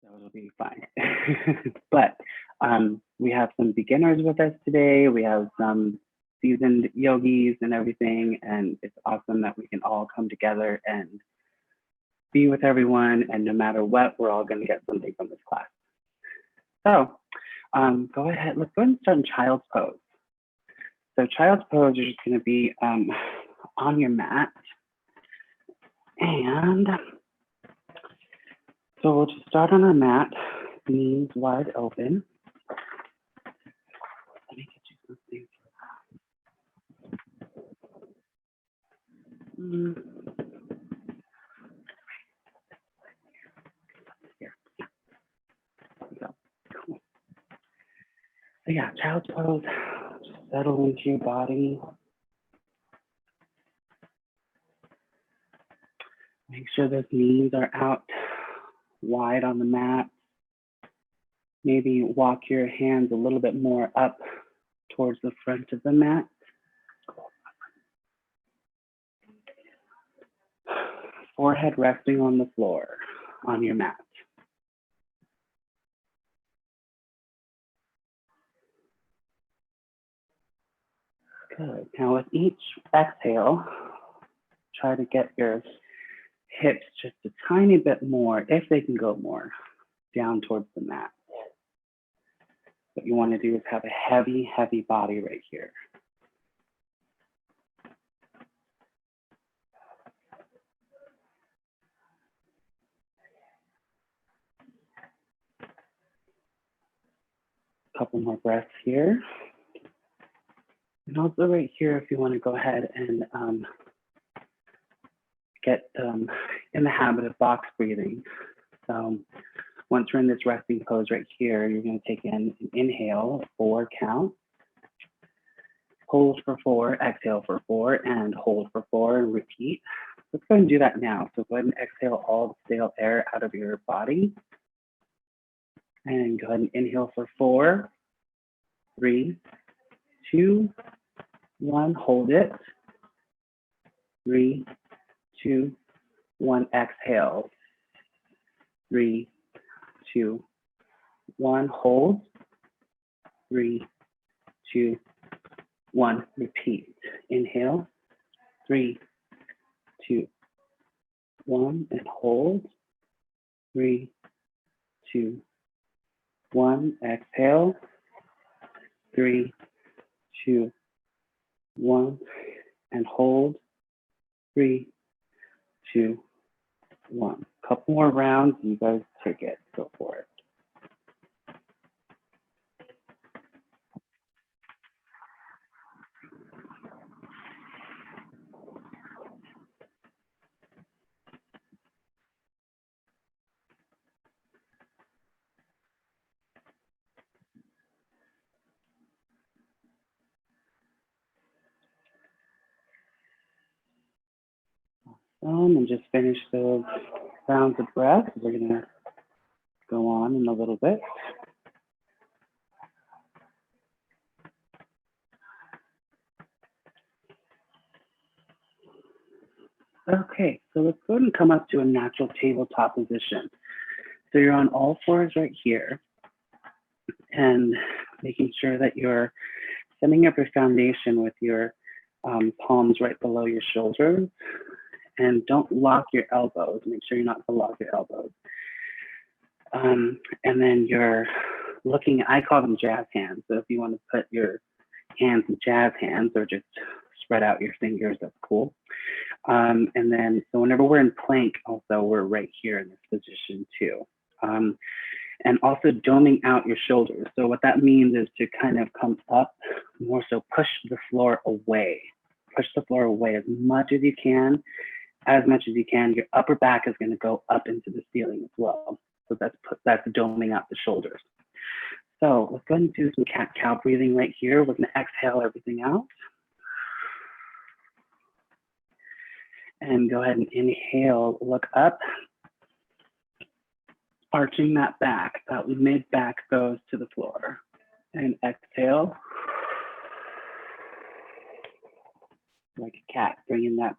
so it'll be fine. But we have some beginners with us today. We have some seasoned yogis and everything, and it's awesome that we can all come together and be with everyone. And no matter what, we're all going to get something from this class. So go ahead. Let's go ahead and start in child's pose. So child's pose, you're just going to be on your mat. And so we'll just start on our mat, knees wide open. Let me get you something. Here. There we go. Cool. So yeah, child's pose. Just settle into your body. Make sure those knees are out wide on the mat. Maybe walk your hands a little bit more up towards the front of the mat. Forehead resting on the floor on your mat. Good. Now with each exhale, try to get your hips just a tiny bit more, if they can go more, down towards the mat. What you want to do is have a heavy, heavy body right here. A couple more breaths here. And also right here, if you want to go ahead and get in the habit of box breathing. So once you're in this resting pose right here, you're going to take in an inhale, 4 count. Hold for 4, exhale for 4, and hold for 4, and repeat. Let's go ahead and do that now. So go ahead and exhale all the stale air out of your body. And go ahead and inhale for 4, 3, 2, 1. Hold it. 3, 2, 1. Exhale. 3, 2, 1. Hold. 3, 2, 1. Repeat. Inhale. 3, 2, 1. And hold. 3, 2, 1. Exhale. 3, 2, 1. And hold. 3, 2, 1. Couple more rounds. You guys take it. Go for it. And just finish those rounds of breath. We're going to go on in a little bit. Okay, so let's go ahead and come up to a natural tabletop position. So you're on all fours right here, and making sure that you're setting up your foundation with your palms right below your shoulders. And don't lock your elbows. Make sure you're not to lock your elbows. And then you're looking, I call them jazz hands. So if you want to put your hands in jazz hands or just spread out your fingers, that's cool. And then, so whenever we're in plank, also we're right here in this position too. And also doming out your shoulders. So what that means is to kind of come up, more so push the floor away. Push the floor away as much as you can. As much as you can. Your upper back is going to go up into the ceiling as well. So that's doming out the shoulders. So let's go ahead and do some cat-cow breathing right here. We're going to exhale everything out. And go ahead and inhale, look up. Arching that back, that mid-back goes to the floor. And exhale. Like a cat, bringing that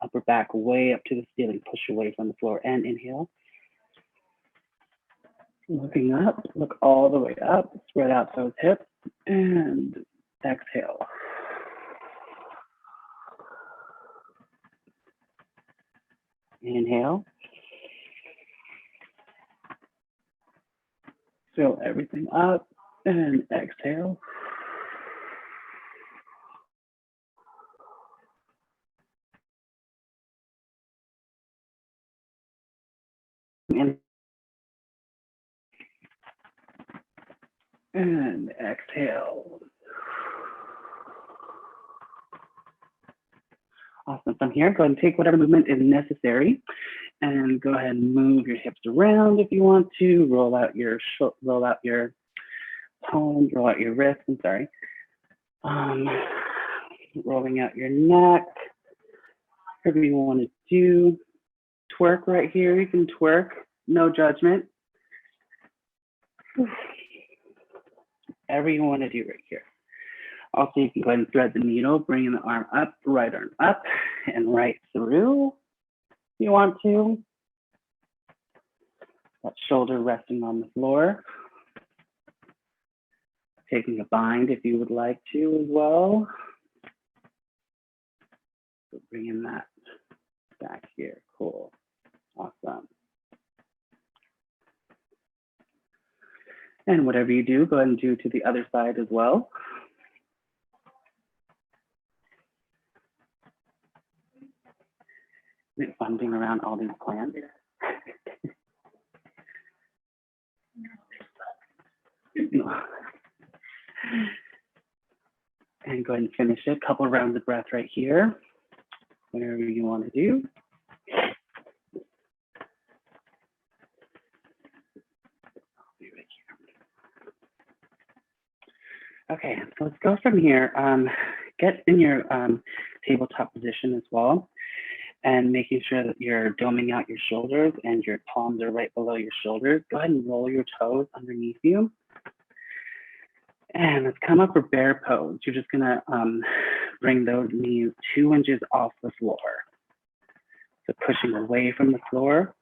upper back way up to the ceiling, push away from the floor, and inhale. Looking up, look all the way up, spread out those hips, and exhale. Inhale. Fill everything up, and exhale. And exhale. Awesome. From here, go ahead and take whatever movement is necessary, and go ahead and move your hips around if you want to. Roll out your palms, roll out your wrists. I'm sorry. Rolling out your neck. Whatever you want to do. Twerk right here. You can twerk. No judgment. Whatever you want to do right here. Also, you can go ahead and thread the needle, bringing the arm up, right arm up, and right through if you want to. That shoulder resting on the floor. Taking a bind if you would like to as well. So bringing that back here. Cool. Awesome. And whatever you do, go ahead and do to the other side as well. Isn't it fun being around all these plants? And go ahead and finish it. Couple rounds of breath right here. Whatever you want to do. Okay, so let's go from here. Get in your tabletop position as well, and making sure that you're doming out your shoulders and your palms are right below your shoulders. Go ahead and roll your toes underneath you. And let's come up for bear pose. You're just gonna bring those knees 2 inches off the floor. So pushing away from the floor,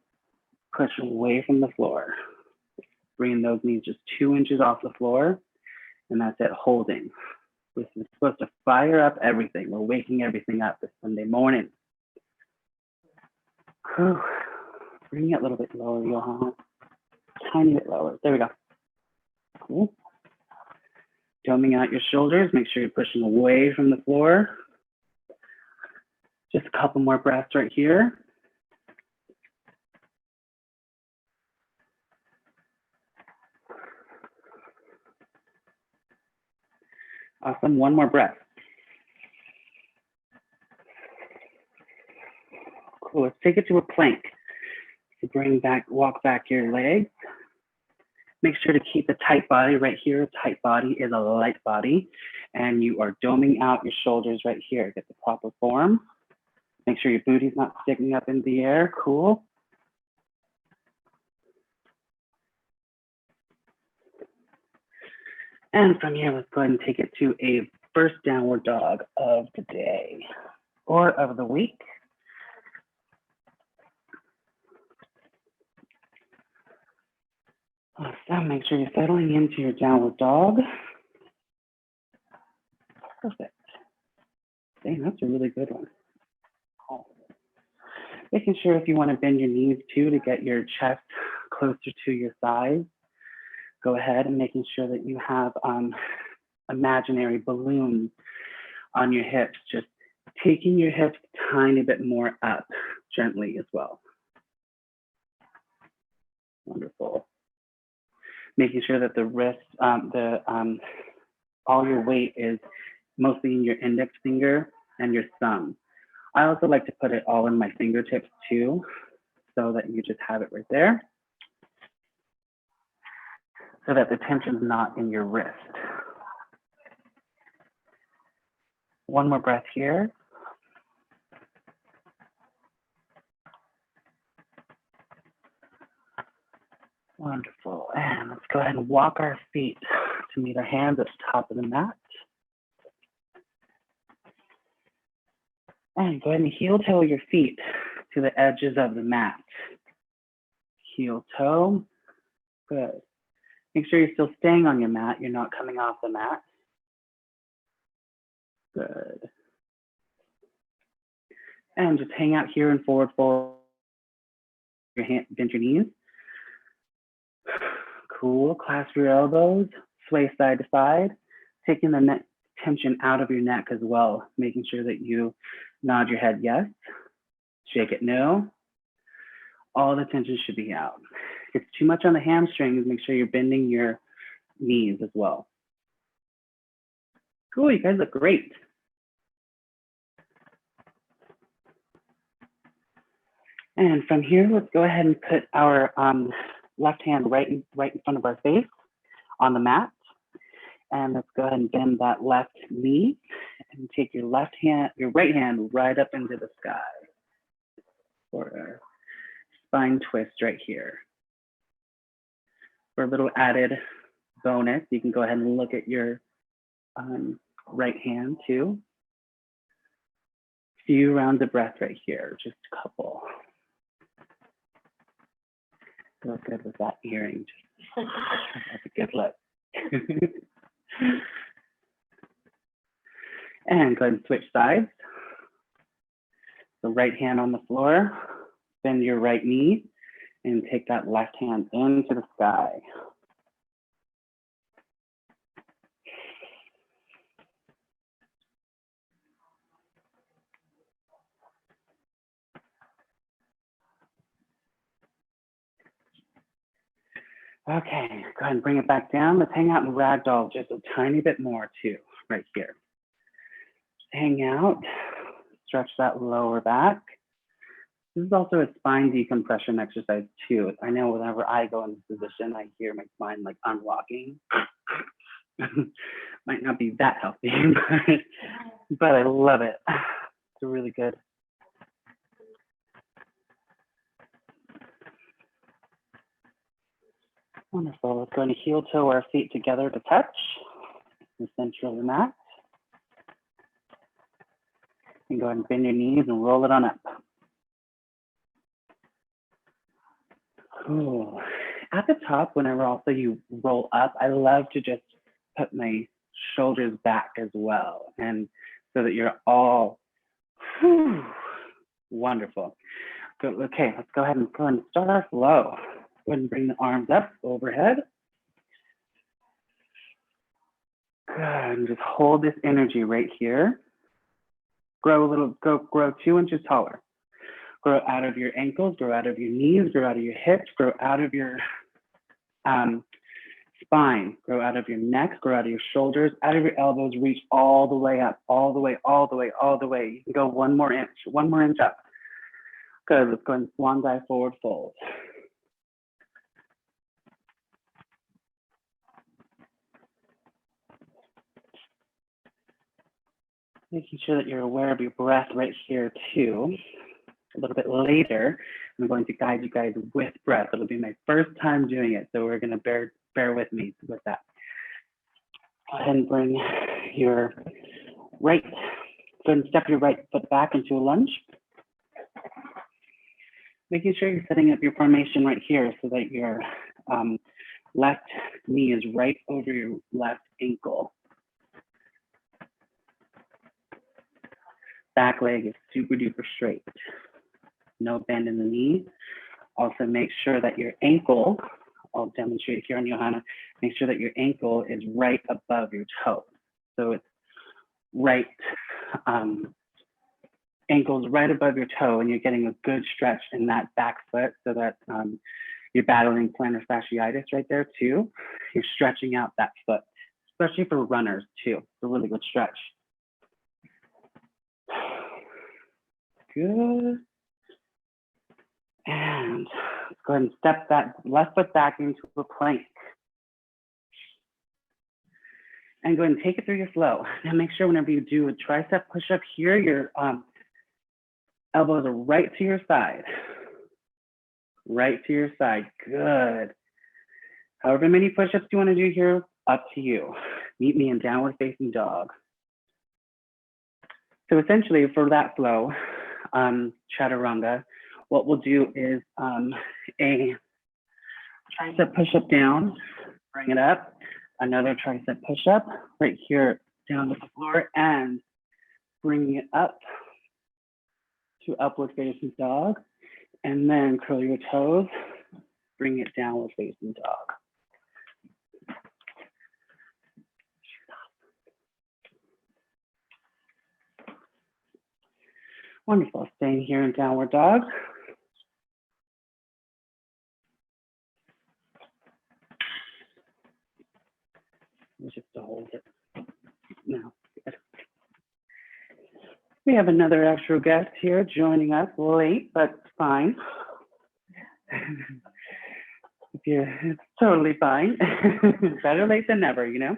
pushing away from the floor. Bringing those knees just 2 inches off the floor. And that's it, holding. This is supposed to fire up everything. We're waking everything up this Sunday morning. Whew. Bring it a little bit lower, Johan. Tiny bit lower. There we go. Cool. Doming out your shoulders. Make sure you're pushing away from the floor. Just a couple more breaths right here. Awesome. One more breath. Cool. Let's take it to a plank. So walk back your legs. Make sure to keep a tight body right here. A tight body is a light body. And you are doming out your shoulders right here. Get the proper form. Make sure your booty's not sticking up in the air. Cool. And from here, let's go ahead and take it to a first downward dog of the day or of the week. Awesome. Make sure you're settling into your downward dog. Perfect. Dang, that's a really good one. Making sure if you want to bend your knees too to get your chest closer to your thighs, go ahead and making sure that you have imaginary balloons on your hips, just taking your hips a tiny bit more up gently as well. Wonderful. Making sure that the wrist, all your weight is mostly in your index finger and your thumb. I also like to put it all in my fingertips too, so that you just have it right there, so that the tension's not in your wrist. One more breath here. Wonderful. And let's go ahead and walk our feet to meet our hands at the top of the mat. And go ahead and heel toe your feet to the edges of the mat. Heel toe. Good. Make sure you're still staying on your mat. You're not coming off the mat. Good. And just hang out here in forward fold. Your hand, bend your knees. Cool. Clasp your elbows. Sway side to side. Taking the neck tension out of your neck as well. Making sure that you nod your head yes. Shake it no. All the tension should be out. If it's too much on the hamstrings, make sure you're bending your knees as well. Cool, you guys look great. And from here, let's go ahead and put our left hand right in front of our face on the mat. And let's go ahead and bend that left knee and take your right hand right up into the sky for a spine twist right here. For a little added bonus, you can go ahead and look at your right hand too. Few rounds of breath right here, just a couple. Feel good with that earring. That's a good look. And go ahead and switch sides. The right hand on the floor, bend your right knee, and take that left hand into the sky. Okay, go ahead and bring it back down. Let's hang out in ragdoll just a tiny bit more too, right here. Hang out, stretch that lower back. This is also a spine decompression exercise too. I know whenever I go in this position, I hear my spine like unlocking. Might not be that healthy, but I love it. It's really good. Wonderful. Let's go and heel toe our feet together to touch the center of the mat. And go ahead and bend your knees and roll it on up. Cool. At the top, whenever also you roll up, I love to just put my shoulders back as well. And so that you're all wonderful. So, okay, let's go ahead and start our flow. Go ahead and bring the arms up overhead. Good, and just hold this energy right here. Grow 2 inches taller. Grow out of your ankles, grow out of your knees, grow out of your hips, grow out of your spine, grow out of your neck, grow out of your shoulders, out of your elbows, reach all the way up, all the way, all the way, all the way. You can go one more inch up. Good, let's go and swan dive forward fold. Making sure that you're aware of your breath right here too. A little bit later, I'm going to guide you guys with breath. It'll be my first time doing it, so we're gonna bear with me with that. Go ahead and bring your go ahead and step your right foot back into a lunge. Making sure you're setting up your formation right here so that your left knee is right over your left ankle. Back leg is super duper straight. No bend in the knee. Also make sure that your ankle, I'll demonstrate here on Johanna, make sure that your ankle is right above your toe. So it's right, ankle's right above your toe, and you're getting a good stretch in that back foot so that you're battling plantar fasciitis right there too. You're stretching out that foot, especially for runners too. It's a really good stretch. Good. And let's go ahead and step that left foot back into a plank. And go ahead and take it through your flow. Now make sure whenever you do a tricep push-up here, your elbows are right to your side. Right to your side, good. However many push-ups you want to do here, up to you. Meet me in downward facing dog. So essentially for that flow, chaturanga, what we'll do is a tricep push-up down, bring it up. Another tricep push-up right here down to the floor and bringing it up to upward facing dog. And then curl your toes, bring it downward facing dog. Wonderful, staying here in downward dog. Just to hold it. No, good. We have another extra guest here joining us late, but fine. It's totally fine. Better late than never, you know?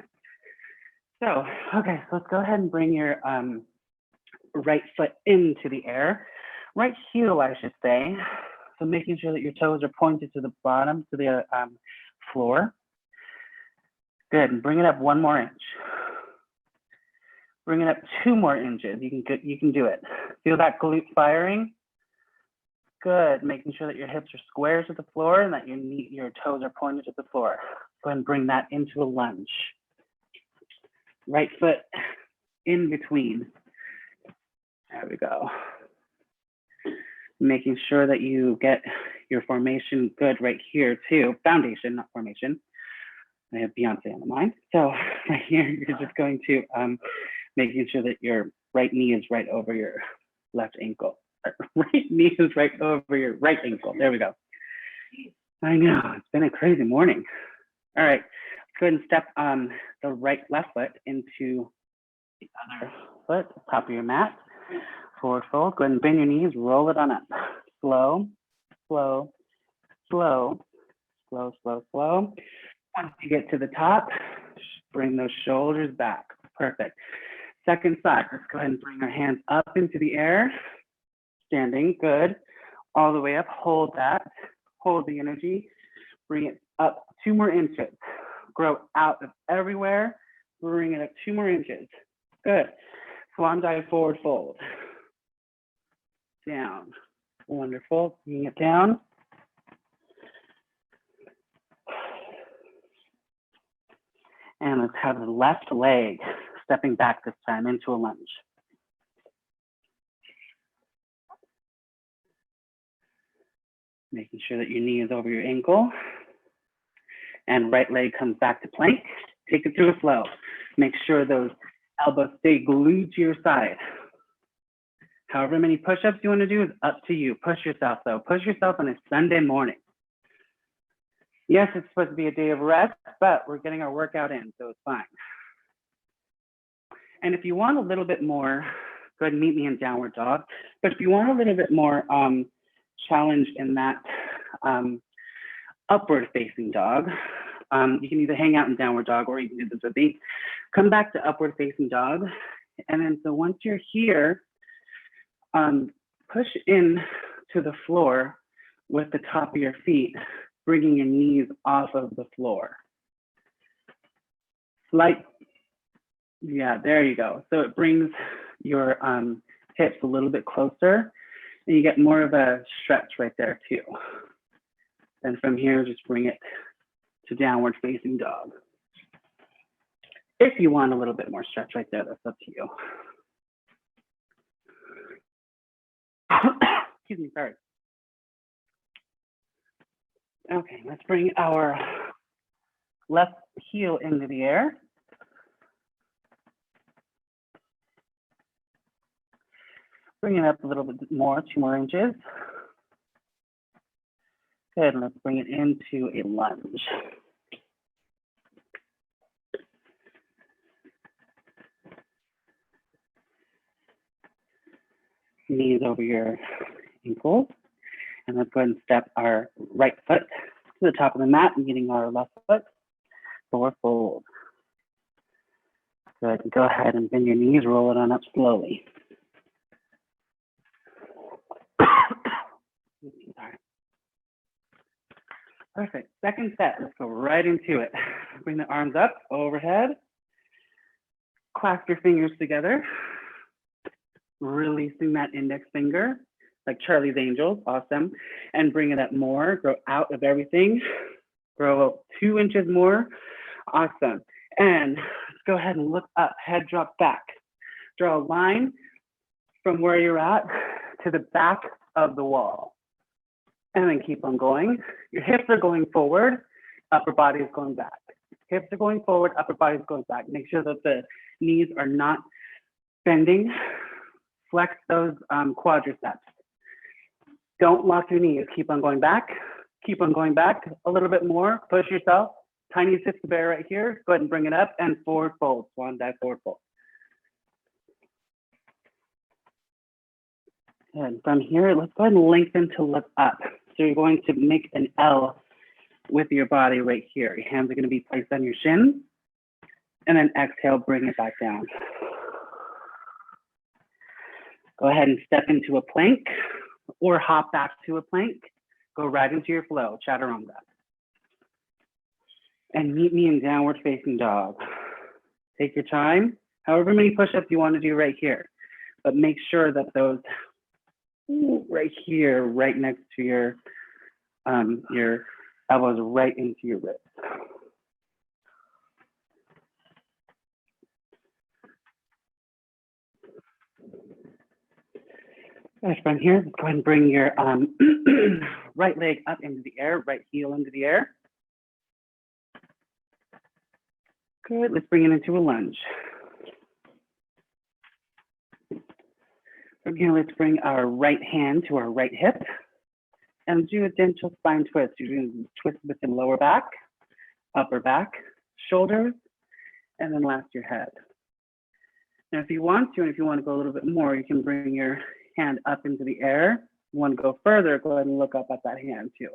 So, okay, so let's go ahead and bring your right foot into the air. Right heel, I should say. So making sure that your toes are pointed to the bottom, to the floor. Good, and bring it up 1 more inch. Bring it up 2 more inches. You can do it. Feel that glute firing? Good, making sure that your hips are square to the floor and that your toes are pointed to the floor. Go ahead and bring that into a lunge. Right foot in between. There we go. Making sure that you get your formation good right here too. Foundation, not formation. I have Beyonce on the mind. So right here, you're just going to making sure that your right knee is right over your left ankle. Right knee is right over your right ankle. There we go. I know, it's been a crazy morning. All right, let's go ahead and step the left foot into the other foot, top of your mat. Forward fold, go ahead and bend your knees, roll it on up. Slow, slow, slow, slow, slow, slow. Once you get to the top, bring those shoulders back. Perfect. Second side, let's go ahead and bring our hands up into the air. Standing, good. All the way up, hold that. Hold the energy. Bring it up 2 more inches. Grow out of everywhere. Bring it up 2 more inches. Good. Swan dive, forward fold. Down. Wonderful. Bring it down. And let's have the left leg stepping back this time into a lunge. Making sure that your knee is over your ankle. And right leg comes back to plank. Take it through a flow. Make sure those elbows stay glued to your side. However many push-ups you want to do is up to you. Push yourself though. Push yourself on a Sunday morning. Yes, it's supposed to be a day of rest, but we're getting our workout in, so it's fine. And if you want a little bit more, go ahead and meet me in downward dog. But if you want a little bit more challenge in that upward facing dog, you can either hang out in downward dog or you can do this with me. Come back to upward facing dog. And then so once you're here, push in to the floor with the top of your feet, bringing your knees off of the floor. Yeah, there you go. So it brings your hips a little bit closer and you get more of a stretch right there too. And from here, just bring it to downward facing dog. If you want a little bit more stretch right there, that's up to you. Excuse me, sorry. Okay, let's bring our left heel into the air. Bring it up a little bit more, 2 more inches. Good, and let's bring it into a lunge. Knees over your ankles. And let's go ahead and step our right foot to the top of the mat, meeting our left foot. Forward fold. Good, go ahead and bend your knees, roll it on up slowly. Sorry. Perfect. Second set. Let's go right into it. Bring the arms up overhead. Clasp your fingers together. Releasing that index finger, like Charlie's Angels. Awesome. And bring it up more. Grow out of everything. Grow up 2 inches more. Awesome. And let's go ahead and look up, head drop back. Draw a line from where you're at to the back of the wall. And then keep on going. Your hips are going forward, upper body is going back. Hips are going forward, upper body is going back. Make sure that the knees are not bending. Flex those quadriceps. Don't lock your knees. Keep on going back. Keep on going back a little bit more. Push yourself. Tiny sits to bear right here. Go ahead and bring it up and forward fold. Swan dive, forward fold. And from here, let's go ahead and lengthen to look up. So you're going to make an L with your body right here. Your hands are going to be placed on your shins. And then exhale, bring it back down. Go ahead and step into a plank or hop back to a plank. Go right into your flow, chaturanga. And meet me in downward facing dog. Take your time, however many push-ups you want to do right here. But make sure that those right here, right next to your elbows right into your wrist. Guys, from here, let's go ahead and bring your right leg up into the air, right heel into the air. Good, let's bring it into a lunge. From here, let's bring our right hand to our right hip and do a gentle spine twist. You're going to twist with the lower back, upper back, shoulders, and then last your head. Now, if you want to, and if you want to go a little bit more, you can bring your hand up into the air. If you want to go further, go ahead and look up at that hand too.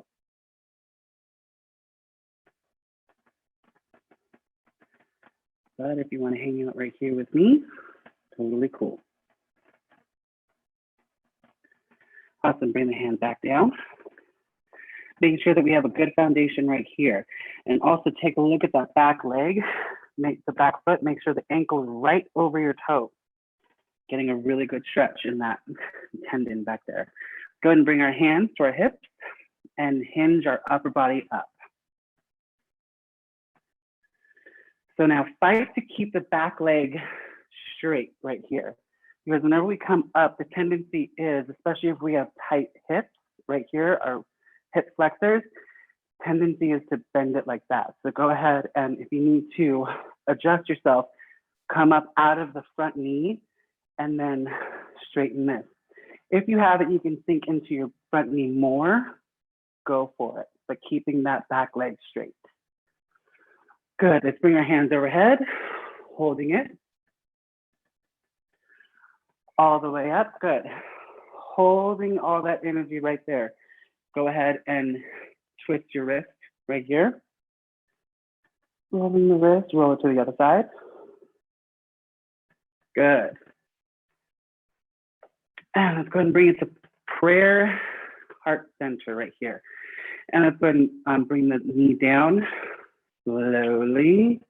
But if you want to hang out right here with me, totally cool. Awesome, bring the hand back down. Making sure that we have a good foundation right here. And also take a look at that back leg, make the back foot, make sure the ankle is right over your toe. Getting a really good stretch in that tendon back there. Go ahead and bring our hands to our hips and hinge our upper body up. So now fight to keep the back leg straight right here. Because whenever we come up, the tendency is, especially if we have tight hips right here, our hip flexors, tendency is to bend it like that. So go ahead and if you need to adjust yourself, come up out of the front knee and then straighten this. If you have it, you can sink into your front knee more, go for it, but keeping that back leg straight. Good, let's bring our hands overhead, holding it. All the way up, good. Holding all that energy right there. Go ahead and twist your wrist right here. Rolling the wrist, roll it to the other side. Good. And let's go ahead and bring it to prayer heart center right here. And let's go ahead and bring the knee down slowly.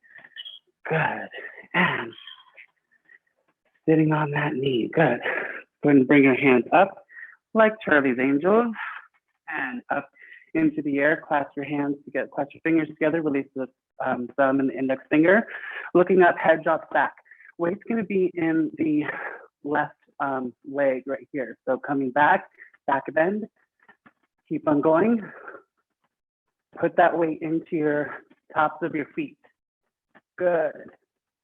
Good. And sitting on that knee. Good. Go ahead and bring your hands up like Charlie's Angels and up into the air. Clasp your hands together, clasp your fingers together, release the thumb and the index finger. Looking up, head drops back. Weight's going to be in the left leg right here. So coming back, back bend, keep on going. Put that weight into your tops of your feet. Good.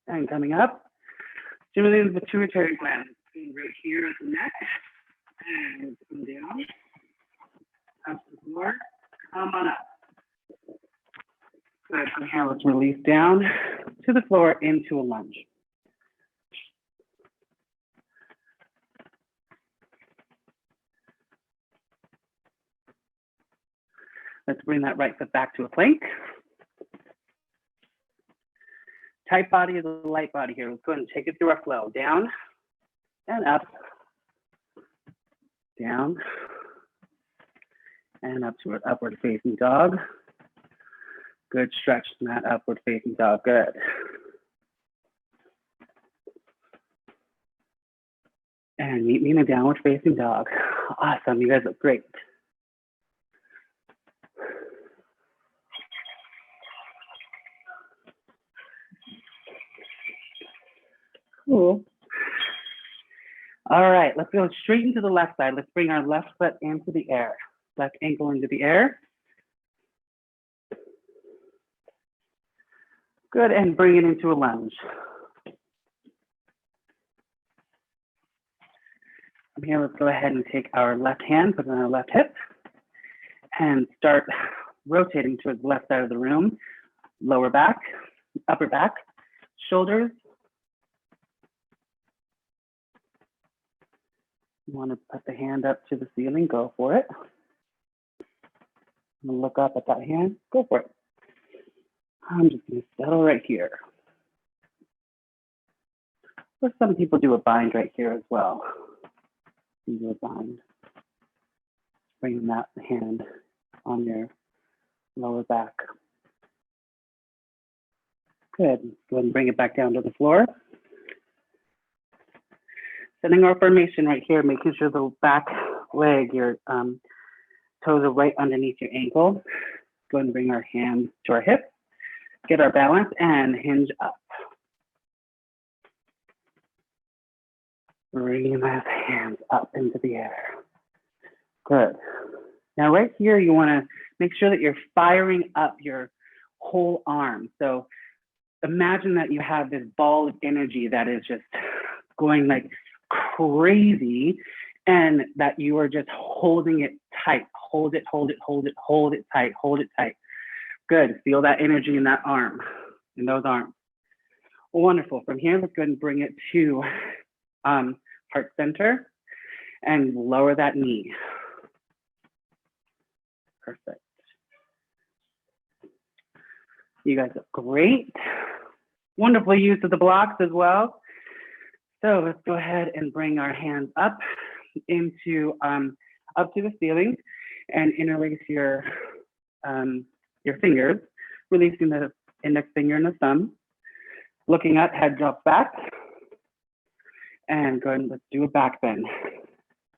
And coming up, stimulating the pituitary gland right here at the neck. And come down, up to the floor, come on up. Good, from here, let's release down to the floor into a lunge. Let's bring that right foot back to a plank. Tight body is a light body here. Let's go ahead and take it through our flow. Down and up, down and up to an upward facing dog. Good stretch in that upward facing dog, good. And meet me in a downward facing dog. Awesome, you guys look great. Cool. All right, let's go straight into the left side. Let's bring our left foot into the air. Left ankle into the air. Good, and bring it into a lunge. From here, let's go ahead and take our left hand, put it on our left hip, and start rotating towards the left side of the room. Lower back, upper back, shoulders. You want to put the hand up to the ceiling, go for it. Look up at that hand, go for it. I'm just going to settle right here. Or some people do a bind right here as well. You do a bind. Bring that hand on your lower back. Good. Go ahead and bring it back down to the floor. Setting our formation right here, making sure the back leg, your toes are right underneath your ankle. Go ahead and bring our hands to our hips. Get our balance and hinge up. Bringing those hands up into the air. Good. Now right here, you want to make sure that you're firing up your whole arm. So imagine that you have this ball of energy that is just going like crazy and that you are just holding it tight. Hold it, hold it, hold it, hold it tight, hold it tight. Good. Feel that energy in that arm, in those arms. Wonderful. From here, let's go ahead and bring it to heart center and lower that knee. Perfect. You guys are great. Wonderful use of the blocks as well. So let's go ahead and bring our hands up into up to the ceiling and interlace your fingers, releasing the index finger and the thumb. Looking up, head drops back. And go ahead and let's do a back bend.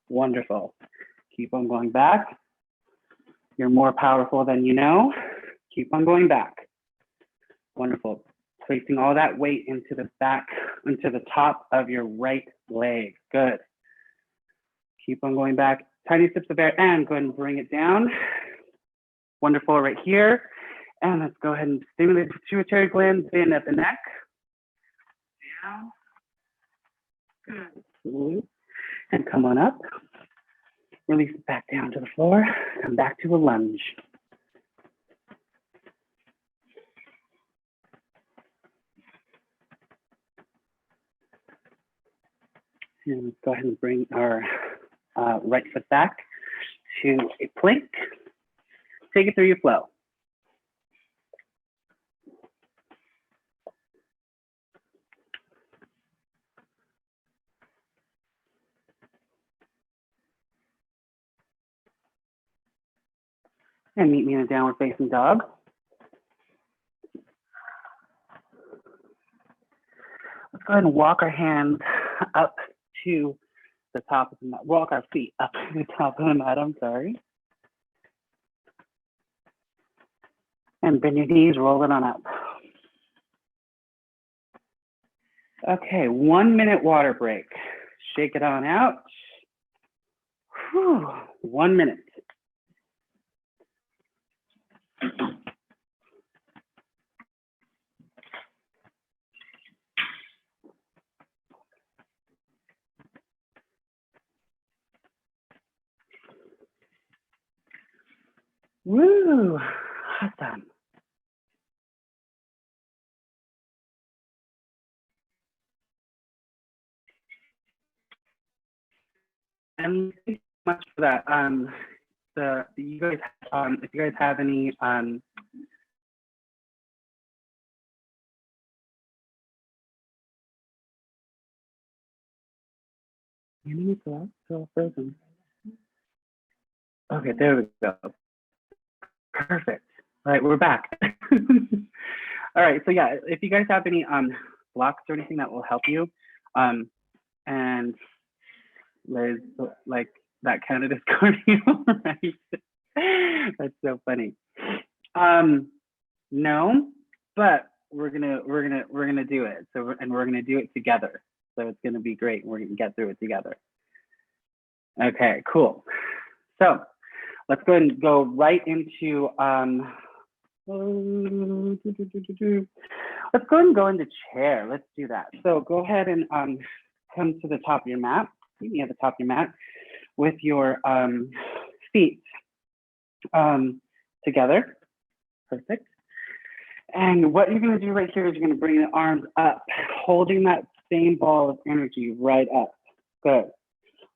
Wonderful. Keep on going back. You're more powerful than you know. Keep on going back. Wonderful. Placing all that weight into the back, into the top of your right leg. Good. Keep on going back. Tiny sips of air and go ahead and bring it down. Wonderful right here. And let's go ahead and stimulate the pituitary gland, bend at the neck. Down. Good. And come on up. Release it back down to the floor. Come back to a lunge. And let's go ahead and bring our right foot back to a plank. Take it through your flow. And meet me in a downward facing dog. Let's go ahead and walk our hands up to the top of the mat. Walk our feet up to the top of the mat, I'm sorry. And bend your knees, roll it on up. Okay, 1 minute water break. Shake it on out. Whew, 1 minute. Woo, awesome. And thank you so much for that. You guys, if you guys have any still frozen. Okay, there we go. Perfect. All right, we're back. All right, so yeah, if you guys have any blocks or anything that will help you, and Liz, like that counted as cardio, right? That's so funny. No, but we're gonna do it. So we're gonna do it together. So it's going to be great. We're going to get through it together. Okay, cool. So let's go ahead and go right into, let's go ahead and go into chair. Let's do that. So go ahead and come to the top of your mat. Meet me at the top of your mat with your feet together. Perfect. And what you're going to do right here is you're going to bring the arms up, holding that same ball of energy right up. Good.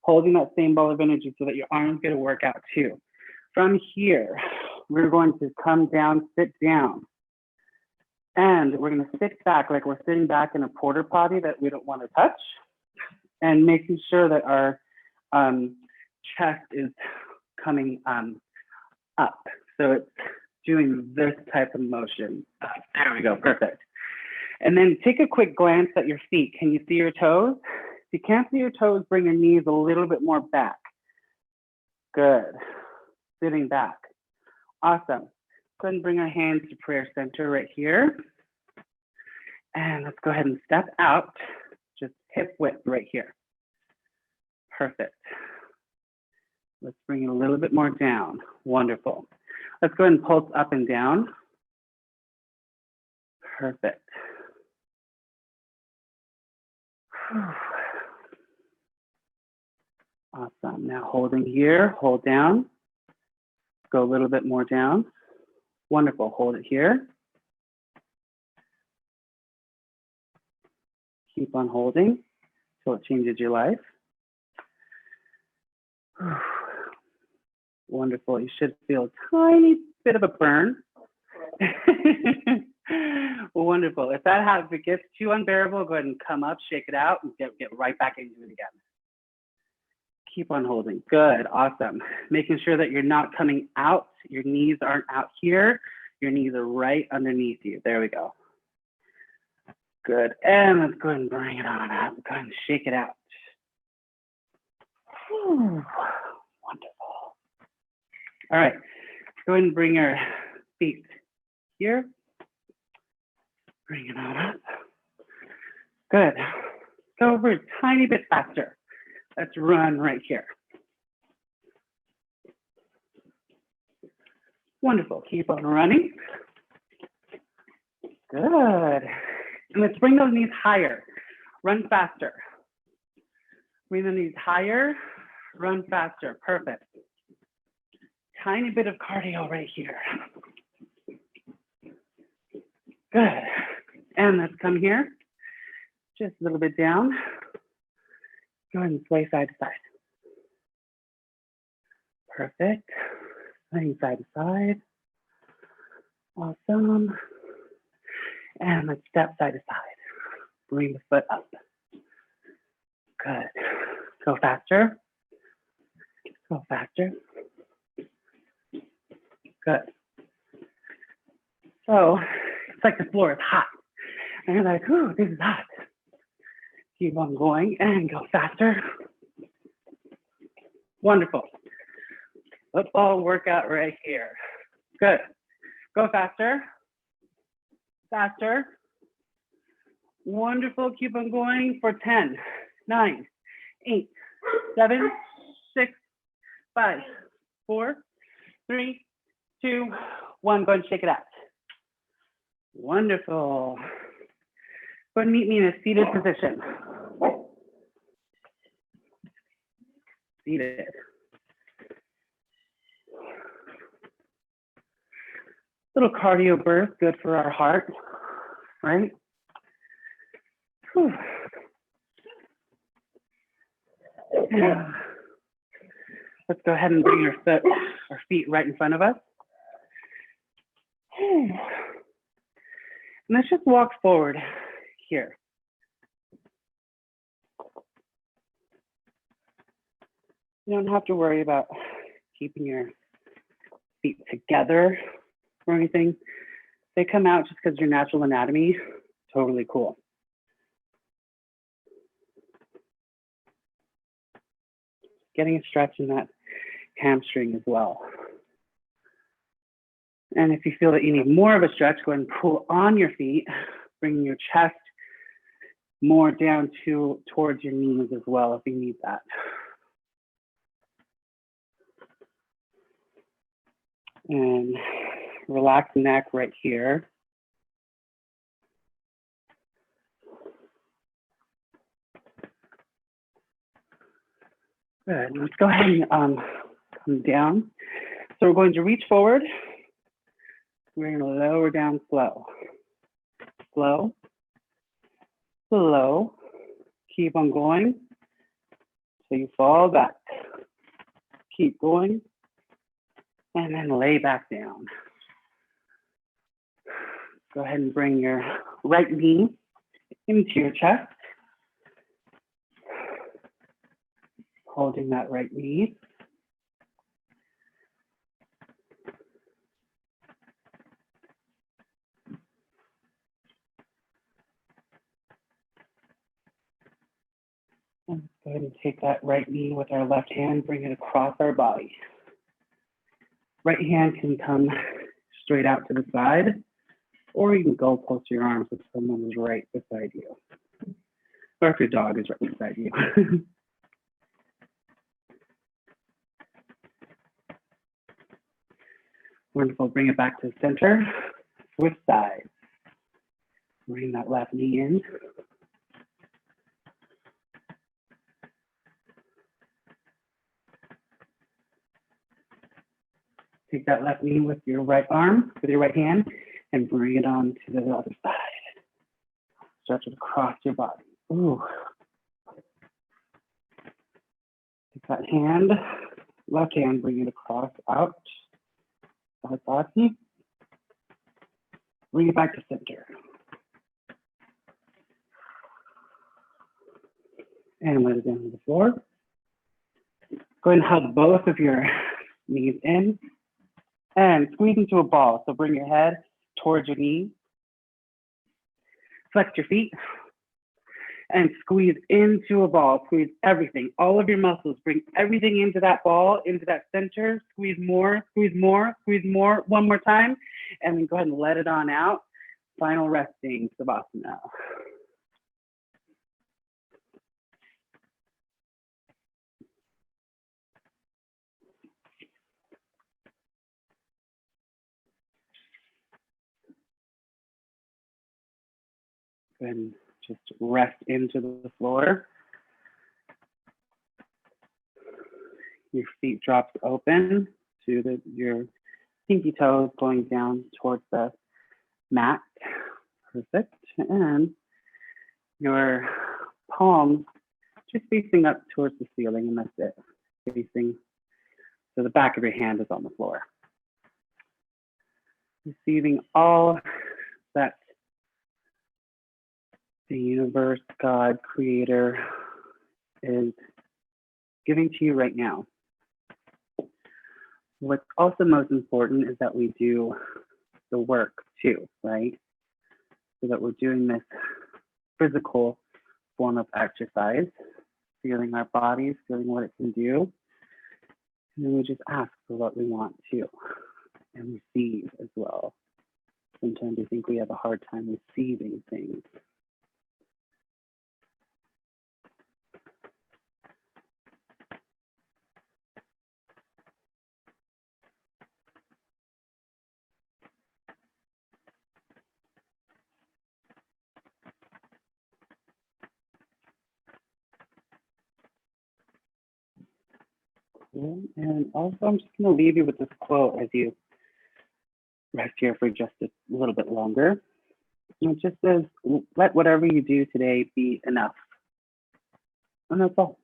Holding that same ball of energy so that your arms get a workout too. From here, we're going to come down, sit down. And we're going to sit back like we're sitting back in a porta potty that we don't want to touch. And making sure that our chest is coming up. So it's doing this type of motion. There we go, perfect. And then take a quick glance at your feet. Can you see your toes? If you can't see your toes, bring your knees a little bit more back. Good, sitting back. Awesome. Go ahead and bring our hands to prayer center right here. And let's go ahead and step out, just hip width right here. Perfect. Let's bring it a little bit more down. Wonderful. Let's go ahead and pulse up and down. Perfect. Awesome. Now holding here, hold down. Go a little bit more down. Wonderful. Hold it here. Keep on holding until it changes your life. Wonderful. You should feel a tiny bit of a burn. Wonderful. If it gets too unbearable, go ahead and come up, shake it out, and get right back into it again. Keep on holding. Good. Awesome. Making sure that you're not coming out. Your knees aren't out here. Your knees are right underneath you. There we go. Good. And let's go ahead and bring it on up. Go ahead and shake it out. Whew. Wonderful. All right. Go ahead and bring your feet here. Bring it on up. Good. Go over a tiny bit faster. Let's run right here. Wonderful. Keep on running. Good. And let's bring those knees higher. Run faster. Bring the knees higher. Run faster. Perfect. Tiny bit of cardio right here. Good. And let's come here. Just a little bit down. Go ahead and sway side to side. Perfect. Swaying side to side. Awesome. And let's step side to side. Bring the foot up. Good. Go faster. Go faster. Good. So it's like the floor is hot. And you're like, ooh, this is hot. Keep on going and go faster. Wonderful. Football workout right here. Good. Go faster. Faster. Wonderful. Keep on going for 10, 9, 8, 7, 6, 5, 4, 3, 2, 1. Go and shake it out. Wonderful. Go and meet me in a seated position. Seated. Little cardio burst, good for our heart, right? Whew. Yeah. Let's go ahead and bring our feet right in front of us. And let's just walk forward here. You don't have to worry about keeping your feet together or anything. They come out just because your natural anatomy, totally cool. Getting a stretch in that hamstring as well. And if you feel that you need more of a stretch, go ahead and pull on your feet, bringing your chest more down towards your knees as well if you need that. And relax the neck right here. Good. Let's go ahead and come down. So we're going to reach forward. We're going to lower down slow. Slow. Slow. Keep on going. So you fall back. Keep going. And then lay back down. Go ahead and bring your right knee into your chest. Holding that right knee. And let's go ahead and take that right knee with our left hand, bring it across our body. Right hand can come straight out to the side, or you can go close to your arms if someone is right beside you, or if your dog is right beside you. Wonderful, bring it back to the center, switch sides. Bring that left knee in. Take that left knee with your right arm, with your right hand, and bring it on to the other side. Stretch it across your body. Ooh. Take that hand, left hand, bring it across, out. Bring it back to center. And let it down to the floor. Go ahead and hug both of your knees in and squeeze into a ball. So bring your head towards your knee. Flex your feet and squeeze into a ball. Squeeze everything, all of your muscles. Bring everything into that ball, into that center. Squeeze more, squeeze more, squeeze more. One more time. And then go ahead and let it on out. Final resting, Savasana. And just rest into the floor. Your feet drops open to your pinky toes going down towards the mat. Perfect. And your palms just facing up towards the ceiling, and that's it. Facing, so the back of your hand is on the floor. Receiving all that the universe, God, Creator is giving to you right now. What's also most important is that we do the work too, right? So that we're doing this physical form of exercise, feeling our bodies, feeling what it can do. And then we just ask for what we want to and receive as well. Sometimes we think we have a hard time receiving things. And also, I'm just going to leave you with this quote as you rest here for just a little bit longer. And it just says, let whatever you do today be enough. And that's all.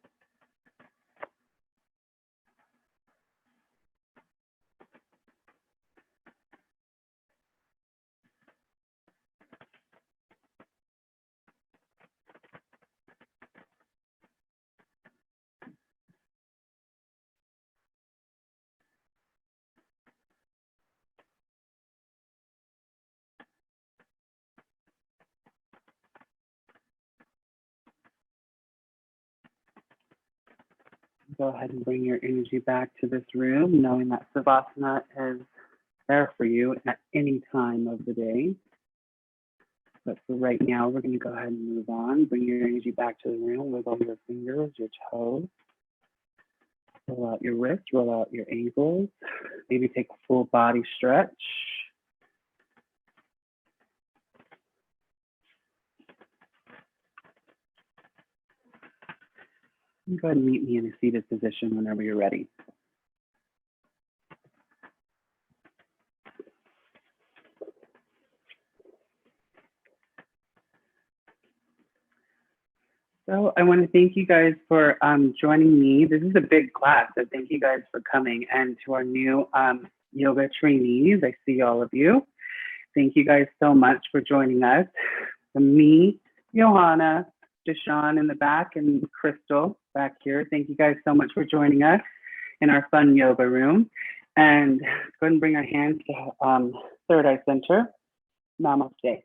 Go ahead and bring your energy back to this room, knowing that Savasana is there for you at any time of the day. But for right now, we're going to go ahead and move on. Bring your energy back to the room. Wiggle your fingers, your toes. Roll out your wrists, roll out your ankles. Maybe take a full body stretch. Go ahead and meet me in a seated position whenever you're ready. So I want to thank you guys for joining me. This is a big class, so thank you guys for coming. And to our new yoga trainees, I see all of you. Thank you guys so much for joining us. From me, Johanna, Deshawn in the back, and Crystal back here. Thank you guys so much for joining us in our fun yoga room. And go ahead and bring our hands to third eye center. Namaste.